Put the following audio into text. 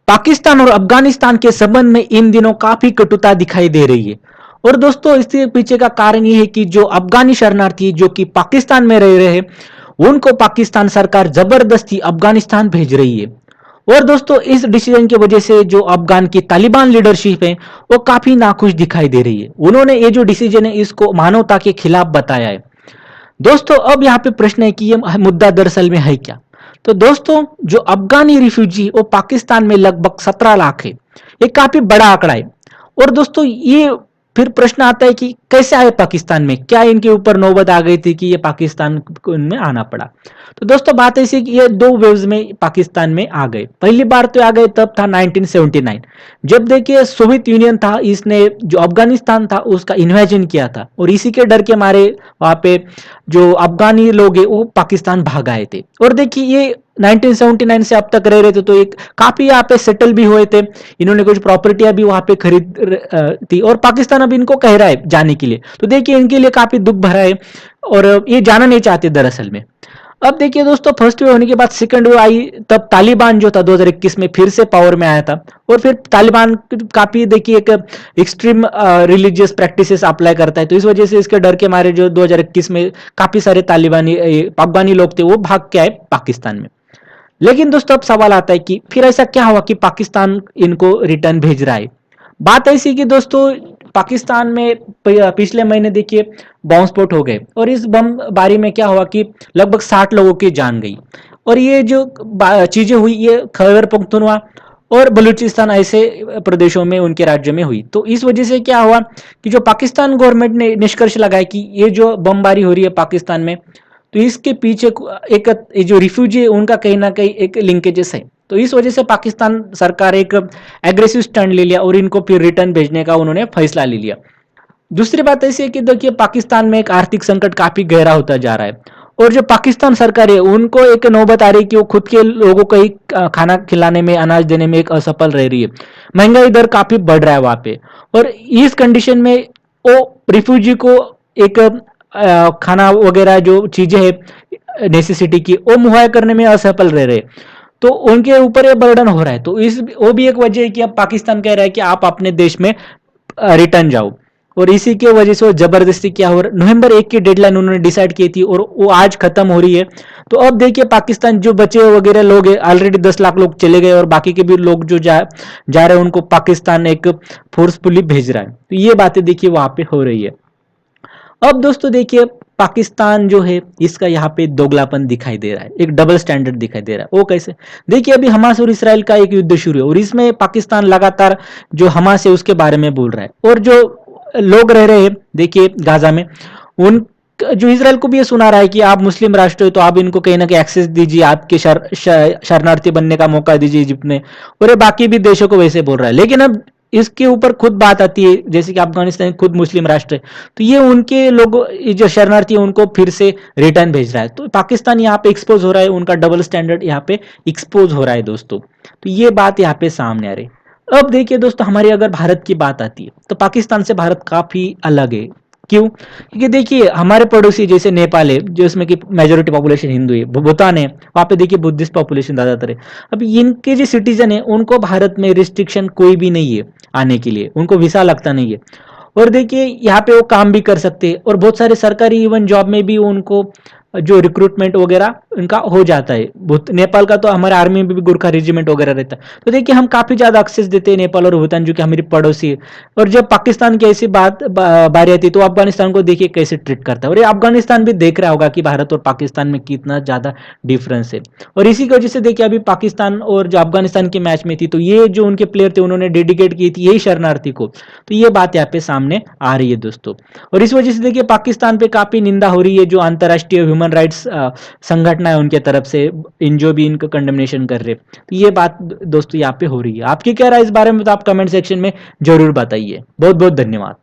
पाकिस्तान और अफगानिस्तान के संबंध में इन दिनों काफी कटुता दिखाई दे रही है। और दोस्तों इसके पीछे का कारण यह है कि जो अफगानी शरणार्थी जो कि पाकिस्तान में रह रहे हैं उनको पाकिस्तान सरकार जबरदस्ती अफगानिस्तान भेज रही है। और दोस्तों इस डिसीजन की वजह से जो अफगान की तालिबान लीडरशिप है वो काफी नाखुश दिखाई दे रही है। उन्होंने ये जो डिसीजन है इसको मानवता के खिलाफ बताया है। दोस्तों अब यहाँ पे प्रश्न है कि ये मुद्दा दरअसल में है क्या। तो दोस्तों जो अफगानी रिफ्यूजी वो पाकिस्तान में लगभग 17 लाख है। ये काफी बड़ा आंकड़ा है। और दोस्तों ये फिर प्रश्न आता है कि कैसे आए पाकिस्तान में, क्या इनके ऊपर नौबत आ गई थी कि ये पाकिस्तान में आना पड़ा। तो दोस्तों बात ऐसी कि ये दो वेव्स में पाकिस्तान में आ गए। पहली बार तो आ गए तब था 1979, जब देखिए सोवियत यूनियन था, इसने जो अफगानिस्तान था उसका इन्वेजन किया था और इसी के डर के मारे वहां पे जो अफगानी लोग हैं वो पाकिस्तान भाग आए थे। और देखिए ये 1979 से अब तक रह रहे थे तो एक काफी यहाँ पे सेटल भी हुए थे। इन्होंने कुछ प्रॉपर्टियां भी वहां पे खरीद थी और पाकिस्तान अब इनको कह रहा है जाने के लिए। तो देखिए इनके लिए काफी दुख भरा है और ये जाना नहीं चाहते दरअसल में। अब देखिए दोस्तों फर्स्ट वेव होने के बाद सेकंड वेव आई, तब तालिबान जो था 2021 में फिर से पावर में आया था। और फिर तालिबान काफी देखिए एक एक्सट्रीम रिलीजियस प्रैक्टिसेस अप्लाई करता है, तो इस वजह से इसके डर के मारे जो 2021 में काफी सारे तालिबानी अफगानी लोग थे वो भाग के आए पाकिस्तान में। लेकिन दोस्तों अब सवाल आता है कि फिर ऐसा क्या हुआ कि पाकिस्तान इनको रिटर्न भेज रहा है। बात ऐसी कि दोस्तों पाकिस्तान में पिछले महीने देखिए बॉम्ब स्फोट हो गए और इस बम बारी में क्या हुआ कि लगभग 60 लोगों की जान गई। और ये जो चीजें हुई ये खैबर पख्तूनख्वा और बलूचिस्तान ऐसे प्रदेशों में उनके राज्यों में हुई। तो इस वजह से क्या हुआ कि जो पाकिस्तान गवर्नमेंट ने निष्कर्ष लगाया कि ये जो बमबारी हो रही है पाकिस्तान में, तो इसके पीछे एक जो रिफ्यूजी है उनका कहीं ना कहीं एक लिंकेजेस है। तो इस वजह से पाकिस्तान सरकार एक एग्रेसिव स्टैंड ले लिया और इनको फिर रिटर्न भेजने का उन्होंने फैसला ले लिया। दूसरी बात ऐसी है कि देखिए पाकिस्तान में एक आर्थिक संकट काफी गहरा होता जा रहा है और जो पाकिस्तान सरकार है उनको एक नौबत आ रही है कि वो खुद के लोगों को ही खाना खिलाने में अनाज देने में एक असफल रह रही है। महंगाई दर काफी बढ़ रहा है वहां पे और इस कंडीशन में वो रिफ्यूजी को एक खाना वगैरह जो चीजें है नेसेसिटी की वो मुहैया करने में असफल रह रहे, तो उनके ऊपर ये बर्डन हो रहा है। तो इस वो भी एक वजह है कि अब पाकिस्तान कह रहा है कि आप अपने देश में रिटर्न जाओ। और इसी के वजह से वो जबरदस्ती क्या हो रहा है, नवंबर 1 की डेडलाइन उन्होंने डिसाइड की थी और वो आज खत्म हो रही है। तो अब देखिए पाकिस्तान जो बचे वगैरह लोग हैं, ऑलरेडी 10 लाख लोग चले गए और बाकी के भी लोग जो जा रहे हैं उनको पाकिस्तान एक फोर्सफुली भेज रहा है। तो ये बातें देखिए वहां पे हो रही है। अब दोस्तों देखिए पाकिस्तान जो है इसका यहाँ पे दोगलापन दिखाई दे रहा है, एक डबल स्टैंडर्ड दिखाई दे रहा है। वो कैसे, देखिए अभी हमास और इसराइल का एक युद्ध शुरू है और इसमें पाकिस्तान लगातार जो हमास है उसके बारे में बोल रहा है और जो लोग रह रहे हैं देखिए गाजा में उन जो इसराइल को भी ये सुना रहा है कि आप मुस्लिम राष्ट्र हो तो आप इनको कहीं ना कहीं एक्सेस दीजिए, आपके शरणार्थी बनने का मौका दीजिए इजिप्ट ने, और ये बाकी भी देशों को वैसे बोल रहा है। लेकिन अब इसके ऊपर खुद बात आती है जैसे कि अफगानिस्तान खुद मुस्लिम राष्ट्र है, तो ये उनके लोगों जो शरणार्थी है उनको फिर से रिटर्न भेज रहा है। तो पाकिस्तान यहाँ पे एक्सपोज हो रहा है, उनका डबल स्टैंडर्ड यहाँ पे एक्सपोज हो रहा है दोस्तों। तो ये बात यहाँ पे सामने आ रही। अब देखिए दोस्तों हमारी अगर भारत की बात आती है तो पाकिस्तान से भारत काफी अलग है। क्यों, क्योंकि देखिए हमारे पड़ोसी जैसे नेपाल है जो इसमें की मेजोरिटी पॉपुलेशन हिंदू है, भूटान है वहां पे देखिए बुद्धिस्ट पॉपुलेशन ज्यादातर है। अब इनके जो सिटीजन है उनको भारत में रिस्ट्रिक्शन कोई भी नहीं है आने के लिए, उनको वीसा लगता नहीं है और देखिए यहाँ पे वो काम भी कर सकते हैं और बहुत सारे सरकारी इवन जॉब में भी उनको जो रिक्रूटमेंट वगैरह उनका हो जाता है। नेपाल का तो हमारे आर्मी में भी गुरखा रेजिमेंट वगैरह रहता है। तो देखिए हम काफी ज्यादा एक्सेस देते हैं नेपाल और भूटान जो कि हमारी पड़ोसी है। और जब पाकिस्तान की ऐसी बारी आती है तो अफगानिस्तान को देखिए कैसे ट्रीट करता है और ये अफगानिस्तान भी देख रहा होगा कि भारत और पाकिस्तान में कितना ज्यादा डिफरेंस है। और इसी की वजह से देखिए अभी पाकिस्तान और जो अफगानिस्तान की मैच में थी तो ये जो उनके प्लेयर थे उन्होंने डेडिकेट की थी यही शरणार्थी को। तो ये बात यहाँ पे सामने आ रही है दोस्तों। और इस वजह से देखिए पाकिस्तान पे काफी निंदा हो रही है, जो अंतर्राष्ट्रीय ह्यूमन राइट्स संगठन है उनके तरफ से इन जो भी इनका कंडेमनेशन कर रहे। तो ये बात दोस्तों यहाँ पे हो रही है। आपकी क्या राय इस बारे में तो आप कमेंट सेक्शन में जरूर बताइए। बहुत बहुत धन्यवाद।